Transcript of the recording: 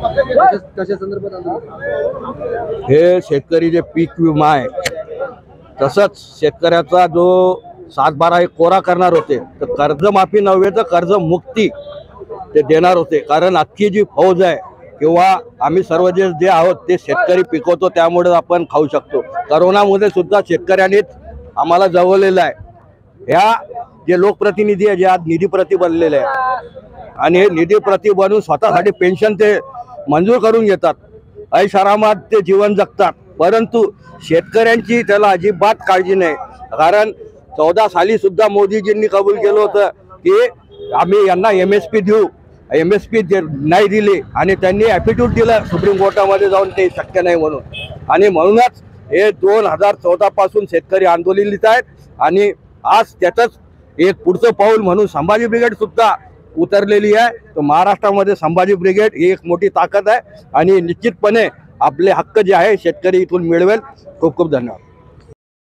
कशा संदर्भात आंदोलन? हे शेतकरी जे पीक विमा आहे तसंच शेतकऱ्याचा जो 7/12 हे कोरा करणार होते, तर कर्जमाफी नव्हे तर कर्जमुक्ती ते देणार होते. कारण अख्खी जी फौज आहे किंवा आम्ही सर्व जे आहोत ते शेतकरी पिकवतो, त्यामुळे आपण खाऊ शकतो. करोनामध्ये सुद्धा शेतकऱ्यांनीच आम्हाला जवळलेलं आहे. ह्या जे लोकप्रतिनिधी आहे जे आज निधीप्रती बनलेले आहे आणि हे निधीप्रती बनून स्वतःसाठी पेन्शन ते मंजूर करून घेतात, ऐषारामात ते जीवन जगतात. परंतु शेतकऱ्यांची त्याला अजिबात काळजी नाही. कारण 14 साली सुद्धा मोदीजींनी कबूल केलं होतं की आम्ही यांना MSP देऊ. MSP नाही दिली आणि त्यांनी ॲफिडेव्हिट दिलं सुप्रीम कोर्टामध्ये जाऊन ते शक्य नाही म्हणून. आणि म्हणूनच हे 2014 पासून शेतकरी आंदोलनीत आहेत. आणि आज त्याचंच एक पुढचं पाऊल म्हणून संभाजी ब्रिगेड सुद्धा उतरलेली आहे. तर महाराष्ट्रामध्ये संभाजी ब्रिगेड ही एक मोठी ताकद आहे आणि निश्चितपणे आपले हक्क जे आहे शेतकरी इथून मिळवेल. खूप खूप धन्यवाद.